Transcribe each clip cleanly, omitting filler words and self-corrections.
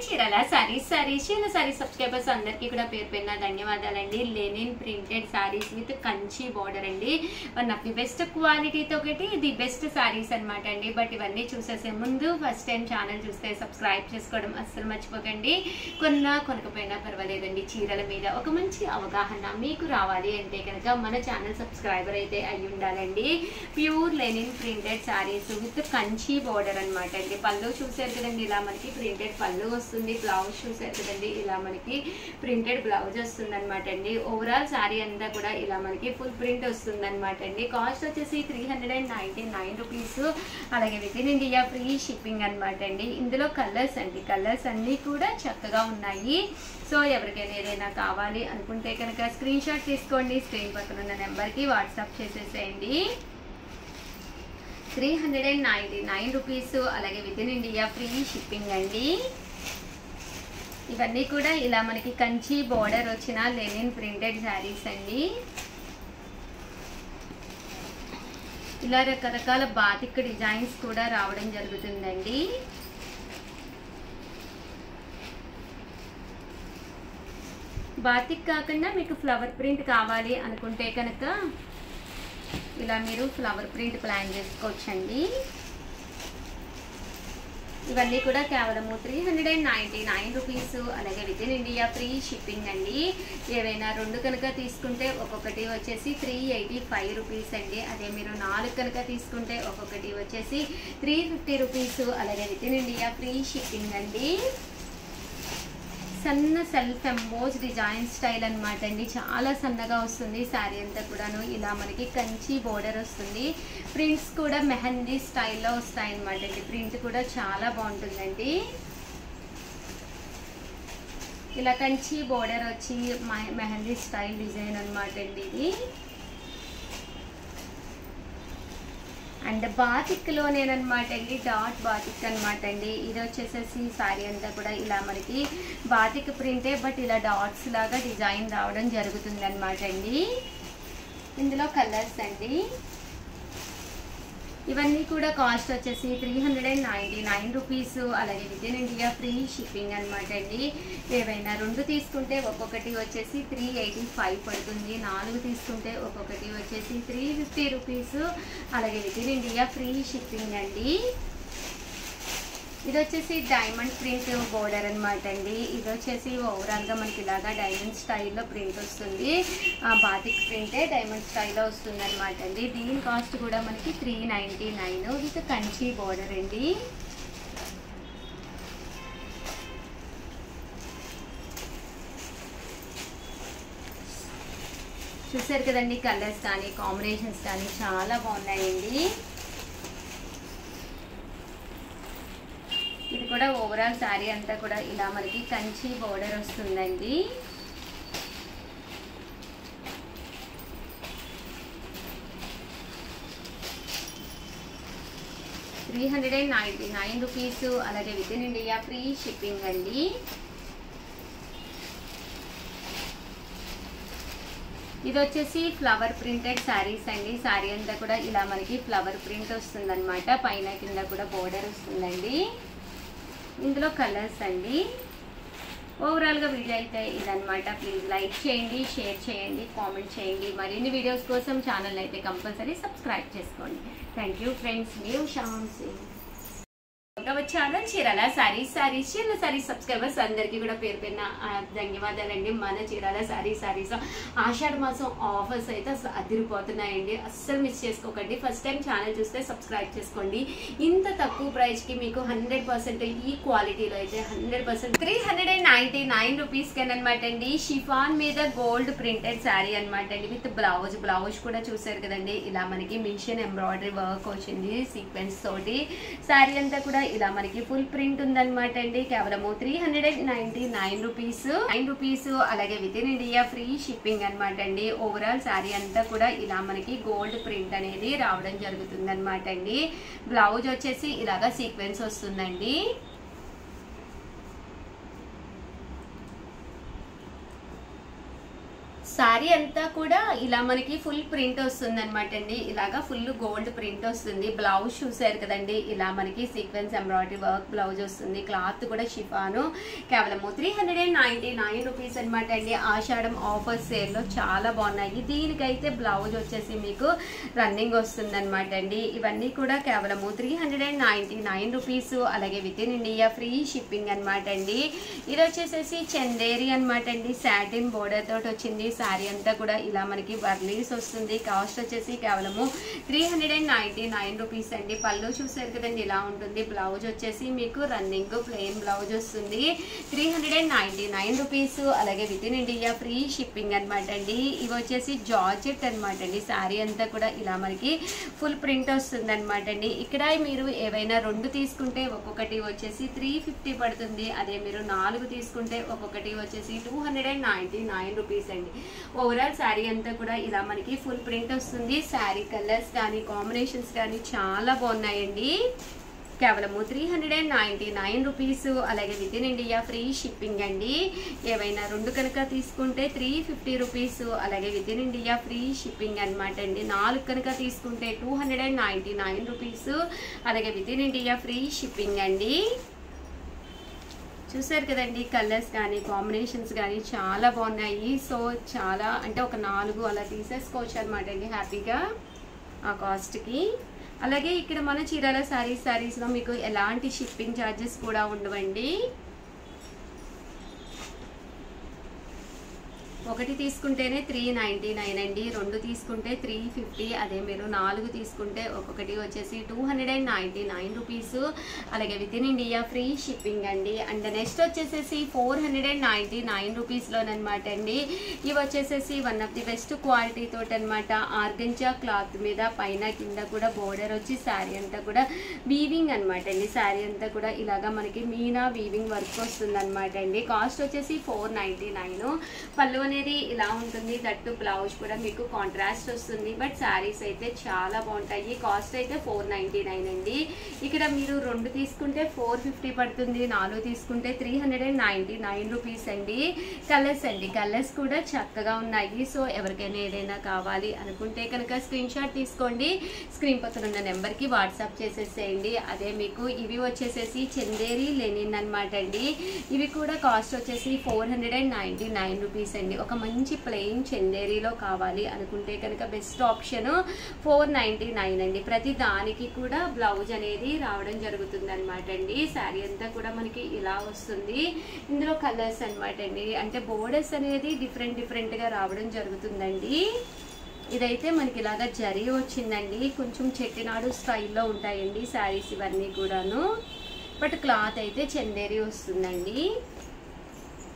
Chirala saris subscribers అందరికీ కూడా పేరు పేరున ధన్యవాదాలండి. Lenin printed saris with Kanchi border అండి. వన్ ఆఫ్ ది బెస్ట్ క్వాలిటీతో ఒకటి ది బెస్ట్ సారీస్ అనమాట అండి. బట్ ఇవన్నీ చూసేసే ముందు ఫస్ట్ టైం ఛానల్ చూస్తే సబ్స్క్రైబ్ చేసుకోవడం అస్సలు మర్చిపోకండి. కొనకపోయినా పర్వాలేదండి, చీరల మీద ఒక మంచి అవగాహన మీకు రావాలి అంటే కనుక మన ఛానల్ సబ్స్క్రైబర్ అయితే అయి ఉండాలండి. Pure linen printed saris with Kanchi border అనమాట అండి. పళ్ళు చూసారు కదండి, ఇలా మనకి ప్రింటెడ్ పళ్ళు వస్తుంది. బ్లౌజ్ చూసారు కదండి, ఇలా మనకి ప్రింటెడ్ బ్లౌజ్ వస్తుంది అనమాట అండి. ఓవరాల్ సారీ అంతా కూడా ఇలా మనకి ఫుల్ ప్రింట్ వస్తుంది అనమాట అండి. కాస్ట్ వచ్చేసి 399 రూపీస్. అలాగే with in India free shipping అనమాట అండి. ఇందులో కలర్స్ అండి, కలర్స్ అన్నీ కూడా చక్కగా ఉన్నాయి. సో ఎవరికైనా ఏదైనా కావాలి అనుకుంటే కనుక స్క్రీన్ షాట్ తీసుకోండి, స్క్రీన్ పక్కన ఉన్న నెంబర్కి వాట్సాప్ చేసేసేయండి. 399 రూపీస్. అలాగే with in India free shipping అండి. ఇవన్నీ కూడా ఇలా మనకి కంచి బోర్డర్ వచ్చిన లెనిన్ ప్రింటెడ్ శారీస్ అండి. ఇలా రకరకాల బాతిక్ డిజైన్స్ కూడా రావడం జరుగుతుందండి. బాతిక్ కాకుండా మీకు ఫ్లవర్ ప్రింట్ కావాలి అనుకుంటే కనుక ఇలా మీరు ఫ్లవర్ ప్రింట్ ప్లాన్ చేసుకోవచ్చండి. ఇవన్నీ కూడా కేవలము 399 రూపీస్. అలాగే with in India free shipping అండి. ఏవైనా రెండు కనుక తీసుకుంటే ఒక్కొక్కటి వచ్చేసి 385 రూపీస్ అండి. అదే మీరు 4 కనుక తీసుకుంటే ఒక్కొక్కటి వచ్చేసి 350 రూపీస్. అలాగే with in India free shipping అండి. సన్న సెల్ఫ్ ఎంబోజ్ డిజైన్ స్టైల్ అనమాట అండి. చాలా సన్నగా వస్తుంది శారీ అంతా కూడాను. ఇలా మనకి కంచి బోర్డర్ వస్తుంది. ప్రింట్స్ కూడా మెహందీ స్టైల్లో వస్తాయి అనమాట అండి. ప్రింట్ కూడా చాలా బాగుంటుందండి. ఇలా కంచి బోర్డర్ వచ్చి మెహందీ స్టైల్ డిజైన్ అనమాట అండి ఇది. అండ్ బాతిక్లోనేనమాట అండి, డాట్ బాతిక్ అనమాట అండి. ఇది వచ్చేసేసి శారీ అంతా కూడా ఇలా మనకి బాతిక్ ప్రింటే, బట్ ఇలా డాట్స్ లాగా డిజైన్ రావడం జరుగుతుంది అనమాట అండి. ఇందులో కలర్స్ అండి. ఇవన్నీ కూడా కాస్ట్ వచ్చేసి 399 రూపీస్. అలాగే with in India free shipping అనమాట అండి. ఏవైనా రెండు తీసుకుంటే ఒక్కొక్కటి వచ్చేసి 385 పడుతుంది. 4 తీసుకుంటే ఒక్కొక్కటి వచ్చేసి 350 రూపీస్. అలాగే with in India free shipping అండి. ఇది వచ్చేసి డైమండ్ ప్రింట్ బోర్డర్ అనమాట అండి. ఇది వచ్చేసి ఓవరాల్గా మనకి ఇలాగా డైమండ్ స్టైల్లో ప్రింట్ వస్తుంది. బాతిక్ ప్రింటే డైమండ్ స్టైల్లో వస్తుంది అనమాట అండి. దీని కాస్ట్ కూడా మనకి 399 విత్ కంచి బోర్డర్ అండి. చూసారు కదండి, కలర్స్ కానీ కాంబినేషన్స్ కానీ చాలా బాగున్నాయండి. ఇది కూడా ఓవరాల్ శారీ అంతా కూడా ఇలా మనకి కంచి బోర్డర్ వస్తుందండి. $399 రూపీస్. అలాగే with in India free shipping అండి. ఇది వచ్చేసి ఫ్లవర్ ప్రింటెడ్ శారీస్ అండి. శారీ అంతా కూడా ఇలా మనకి ఫ్లవర్ ప్రింట్ వస్తుంది అనమాట. పైన కింద కూడా బోర్డర్ వస్తుందండి. ఇందులో కలర్స్ అండి. ఓవరాల్గా వీడియో అయితే ఇదనమాట. ప్లీజ్ లైక్ చేయండి, షేర్ చేయండి, కామెంట్ చేయండి. మరిన్ని వీడియోస్ కోసం ఛానల్ అయితే కంపల్సరీ సబ్స్క్రైబ్ చేసుకోండి. Thank you friends. న్యూ షాన్స్ వచ్చాను చీరాల సారీస్ సబ్స్క్రైబర్స్ అందరికీ కూడా పేరు పేరున ధన్యవాదాలండి. మన చీరాల సారీస్ ఆషాఢ మాసం ఆఫర్స్ అయితే అసలు అదిరిపోతున్నాయండి. అస్సలు మిస్ చేసుకోకండి. ఫస్ట్ టైం ఛానల్ చూస్తే సబ్స్క్రైబ్ చేసుకోండి. ఇంత తక్కువ ప్రైస్ కి మీకు 100% ఈ క్వాలిటీలో అయితే 100% 399 రూపీస్ అనమాట అండి. షిఫాన్ మీద గోల్డ్ ప్రింటెడ్ శారీ అనమాట అండి. విత్ బ్లౌజ్ కూడా చూసారు కదండి, ఇలా మనకి మిషన్ ఎంబ్రాయిడరీ వర్క్ వచ్చింది సీక్వెన్స్ తోటి. శారీ అంతా కూడా ఇలా మనకి ఫుల్ ప్రింట్ ఉందన్నమాట అండి. కేవలము 399 రూపీస్. అలాగే with in India free shipping అనమాట అండి. ఓవరాల్ శారీ అంతా కూడా ఇలా మనకి గోల్డ్ ప్రింట్ అనేది రావడం జరుగుతుంది అనమాట అండి. బ్లౌజ్ వచ్చేసి ఇలాగా సీక్వెన్స్ వస్తుందండి. సారీ అంతా కూడా ఇలా మనకి ఫుల్ ప్రింట్ వస్తుంది అనమాట అండి. ఇలాగా ఫుల్ గోల్డ్ ప్రింట్ వస్తుంది. బ్లౌజ్ చూసారు కదండి, ఇలా మనకి సీక్వెన్స్ ఎంబ్రాయిడరీ వర్క్ బ్లౌజ్ వస్తుంది. క్లాత్ కూడా షిఫాను. కేవలము 399 రూపీస్ అనమాట అండి. ఆషాఢం ఆఫర్ సేల్ లో చాలా బాగున్నాయి. దీనికైతే బ్లౌజ్ వచ్చేసి మీకు రన్నింగ్ వస్తుంది అనమాట అండి. ఇవన్నీ కూడా కేవలము 399 రూపీస్. అలాగే with in India free shipping అనమాట అండి. ఇది వచ్చేసేసి చందేరి అనమాట అండి. సాటిన్ బోర్డర్ తోటి వచ్చింది. శారీ అంతా కూడా ఇలా మనకి వర్లీస్ వస్తుంది. కాస్ట్ వచ్చేసి కేవలము 399 రూపీస్ అండి. పళ్ళు చూసారు కదండి, ఇలా ఉంటుంది. బ్లౌజ్ వచ్చేసి మీకు రన్నింగ్ ప్లెయిన్ బ్లౌజ్ వస్తుంది. 399 రూపీస్. అలాగే with in India free shipping అనమాట అండి. ఇవి వచ్చేసి జార్జెట్ అనమాట అండి. శారీ అంతా కూడా ఇలా మనకి ఫుల్ ప్రింట్ వస్తుంది అనమాట అండి. ఇక్కడ మీరు ఏవైనా 2 తీసుకుంటే ఒక్కొక్కటి వచ్చేసి 350 పడుతుంది. అదే మీరు 4 తీసుకుంటే ఒక్కొక్కటి వచ్చేసి 299 రూపీస్ అండి. ఓవరాల్ శారీ అంతా కూడా ఇలా మనకి ఫుల్ ప్రింట్ వస్తుంది. శారీ కలర్స్ కానీ కాంబినేషన్స్ కానీ చాలా బాగున్నాయండి. కేవలము 399 రూపీస్. అలాగే with in India free shipping అండి. ఏవైనా 2 కనుక తీసుకుంటే 350 రూపీస్. అలాగే with in India free shipping అనమాట అండి. 4 కనుక తీసుకుంటే 299 రూపీస్. అలాగే with in India free shipping అండి. చూసారు కదండి, కలర్స్ కానీ కాంబినేషన్స్ కానీ చాలా బాగున్నాయి. సో చాలా అంటే ఒక 4 అలా తీసేసుకోవచ్చు అనమాట అండి హ్యాపీగా ఆ కాస్ట్కి. అలాగే ఇక్కడ మన చీరాల శారీస్లో మీకు ఎలాంటి షిప్పింగ్ ఛార్జెస్ కూడా ఉండవండి. 1 తీసుకుంటేనే 399 అండి. 2 తీసుకుంటే 350. అదే మీరు 4 తీసుకుంటే ఒక్కొక్కటి వచ్చేసి 299 రూపీస్. అలాగే with in India free shipping అండి. అండ్ నెక్స్ట్ వచ్చేసేసి 499 రూపీస్లోనమాట అండి. ఇవి వచ్చేసేసి one of the best quality తోటి అనమాట. ఆర్గంజా క్లాత్ మీద పైన కింద కూడా బోర్డర్ వచ్చి శారీ అంతా కూడా వీవింగ్ అనమాట అండి. శారీ అంతా కూడా ఇలాగా మనకి మీనా వీవింగ్ వర్క్ వస్తుంది అనమాట అండి. కాస్ట్ వచ్చేసి 499. పళ్ళు అనేది ఇలా ఉంటుంది. దట్టు బ్లౌజ్ కూడా మీకు కాంట్రాస్ట్ వస్తుంది. బట్ శారీస్ అయితే చాలా బాగుంటాయి. కాస్ట్ అయితే 499 అండి. ఇక్కడ మీరు 2 తీసుకుంటే 450 పడుతుంది. 4 తీసుకుంటే 399 రూపీస్ అండి. కలర్స్ అండి, కలర్స్ కూడా చక్కగా ఉన్నాయి. సో ఎవరికైనా ఏదైనా కావాలి అనుకుంటే కనుక స్క్రీన్ షాట్ తీసుకోండి. స్క్రీన్ పక్కన ఉన్న నెంబర్కి వాట్సాప్ చేసేసేయండి. అదే మీకు ఇవి వచ్చేసేసి చందేరి లెనిన్ అనమాట అండి. ఇవి కూడా కాస్ట్ వచ్చేసి 499 రూపీస్ అండి. ఒక మంచి ప్లెయిన్ చందేరీలో కావాలి అనుకుంటే కనుక బెస్ట్ ఆప్షన్ 499 అండి. ప్రతి దానికి కూడా బ్లౌజ్ అనేది రావడం జరుగుతుంది అనమాట అండి. శారీ అంతా కూడా మనకి ఇలా వస్తుంది. ఇందులో కలర్స్ అనమాట అండి. అంటే బోర్డర్స్ అనేది డిఫరెంట్గా రావడం జరుగుతుందండి. ఇదైతే మనకి ఇలాగా జరీ వచ్చిందండి. కొంచెం చెట్టినాడు స్టైల్లో ఉంటాయండి శారీస్ ఇవన్నీ కూడాను. బట్ క్లాత్ అయితే చందేరి వస్తుందండి.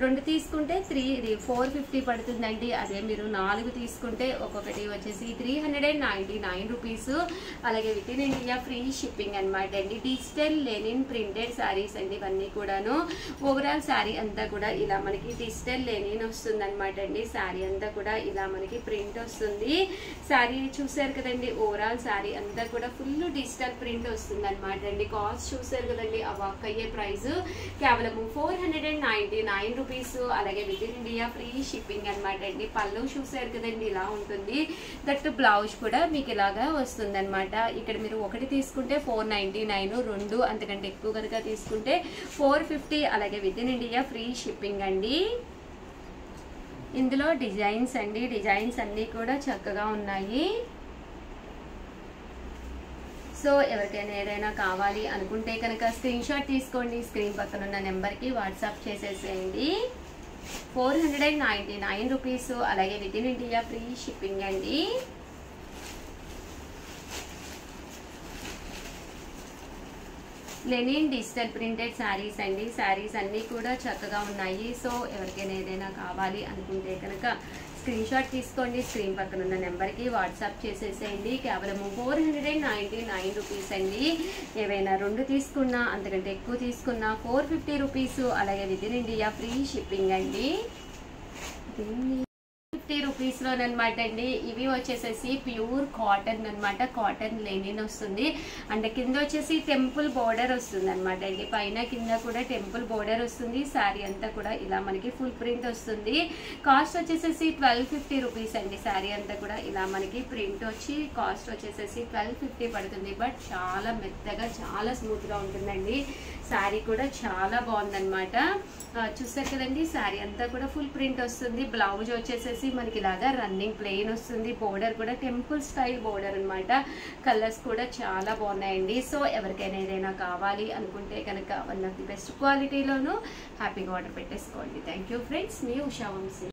2 తీసుకుంటే 450 పడుతుందండి. అదే మీరు 4 తీసుకుంటే ఒక్కొక్కటి వచ్చేసి 399 రూపీస్. అలాగే with in India free shipping అనమాట అండి. డిజిటల్ లెనిన్ ప్రింటెడ్ శారీస్ అండి ఇవన్నీ కూడాను. ఓవరాల్ శారీ అంతా కూడా ఇలా మనకి డిజిటల్ లెనిన్ వస్తుంది అనమాట అండి. శారీ అంతా కూడా ఇలా మనకి ప్రింట్ వస్తుంది. శారీ చూసారు కదండి, ఓవరాల్ శారీ అంతా కూడా ఫుల్ డిజిటల్ ప్రింట్ వస్తుంది అనమాట అండి. కాస్ట్ చూసారు కదండి, ఆ వర్క్ అయ్యే ప్రైస్ కేవలం 499 రూపీస్. అలాగే with in India free shipping అనమాట అండి. పళ్ళు చూసారు కదండి, ఇలా ఉంటుంది. దట్ బ్లౌజ్ కూడా మీకు ఇలాగా వస్తుంది అనమాట. ఇక్కడ మీరు 1 తీసుకుంటే 499, 2 అంతకంటే ఎక్కువ కనుక తీసుకుంటే 450. అలాగే with in India free shipping అండి. ఇందులో డిజైన్స్ అండి, డిజైన్స్ అన్నీ కూడా చక్కగా ఉన్నాయి. సో ఎవరికైనా ఏదైనా కావాలి అనుకుంటే కనుక స్క్రీన్ షాట్ తీసుకోండి. స్క్రీన్ పక్కన ఉన్న నెంబర్కి వాట్సాప్ చేసేసేయండి. 499 రూపీస్. అలాగే with in India free shipping అండి. లెనిన్ డిజిటల్ ప్రింటెడ్ శారీస్ అండి. శారీస్ అన్నీ కూడా చక్కగా ఉన్నాయి. సో ఎవరికైనా ఏదైనా కావాలి అనుకుంటే కనుక స్క్రీన్ షాట్ తీసుకోండి. స్క్రీన్ పక్కన ఉన్న నెంబర్కి వాట్సాప్ చేసేసేయండి. కేవలం 499 రూపీస్ అండి. ఏవైనా 2 తీసుకున్నా అంతకంటే ఎక్కువ తీసుకున్నా 450 రూపీస్. అలాగే with in India free shipping అండి. 50 రూపీస్లోనమాట అండి. ఇవి వచ్చేసేసి ప్యూర్ కాటన్ అనమాట, కాటన్ లెనిన్ వస్తుంది. అండ్ కింద వచ్చేసి టెంపుల్ బోర్డర్ వస్తుంది అనమాట అండి. పైన కింద కూడా టెంపుల్ బోర్డర్ వస్తుంది. శారీ అంతా కూడా ఇలా మనకి ఫుల్ ప్రింట్ వస్తుంది. కాస్ట్ వచ్చేసేసి 1250 రూపీస్ అండి. శారీ అంతా కూడా ఇలా మనకి ప్రింట్ వచ్చి కాస్ట్ వచ్చేసేసి 1250 పడుతుంది. బట్ చాలా మెత్తగా చాలా స్మూత్గా ఉంటుందండి. శారీ కూడా చాలా బాగుందన్నమాట. చూసారు కదండి, శారీ అంతా కూడా ఫుల్ ప్రింట్ వస్తుంది. బ్లౌజ్ వచ్చేసేసి మనకి ఇలాగా రన్నింగ్ ప్లెయిన్ వస్తుంది. బోర్డర్ కూడా టెంపుల్ స్టైల్ బోర్డర్ అనమాట. కలర్స్ కూడా చాలా బాగున్నాయండి. సో ఎవరికైనా ఏదైనా కావాలి అనుకుంటే కనుక వన్ ఆఫ్ ది బెస్ట్ క్వాలిటీలోను హ్యాపీగా ఆర్డర్ పెట్టేసుకోండి. థ్యాంక్ యూ ఫ్రెండ్స్, మీ ఉషా వంశీ.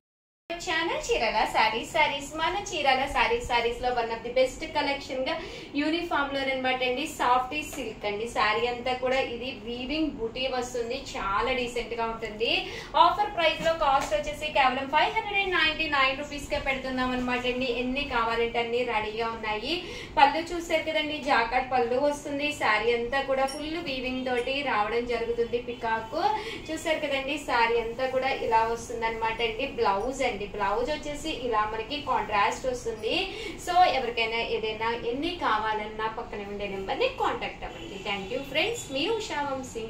ఛానల్ చీరాల సారీస్ మన చీరాల సారీస్ లో one of the best collection గా యూనిఫామ్ లో అనమాట అండి. సాఫ్ట్ సిల్క్ అండి. శారీ అంతా కూడా ఇది వీవింగ్ బూటీ వస్తుంది. చాలా డీసెంట్ గా ఉంటుంది. ఆఫర్ ప్రైస్ లో కాస్ట్ వచ్చేసి కేవలం 599 రూపీస్ కే పెడుతున్నాం అనమాట అండి. ఎన్ని కావాలంటే అన్ని రెడీగా ఉన్నాయి. పళ్ళు చూసారు కదండి, జాకెట్ పళ్ళు వస్తుంది. శారీ అంతా కూడా ఫుల్ వీవింగ్ తోటి రావడం జరుగుతుంది. పికాక్ చూసారు కదండి, శారీ అంతా కూడా ఇలా వస్తుంది అనమాట అండి. బ్లౌజ్ అండి, బ్లౌజ్ వచ్చేసి ఇలా మనకి కాంట్రాస్ట్ వస్తుంది. సో ఎవరికైనా ఏదైనా ఎన్ని కావాలన్నా పక్కన ఉండే నెంబర్ ని కాంటాక్ట్ అవ్వండి. థ్యాంక్ యూ ఫ్రెండ్స్, మీ ఉషా వంశీ.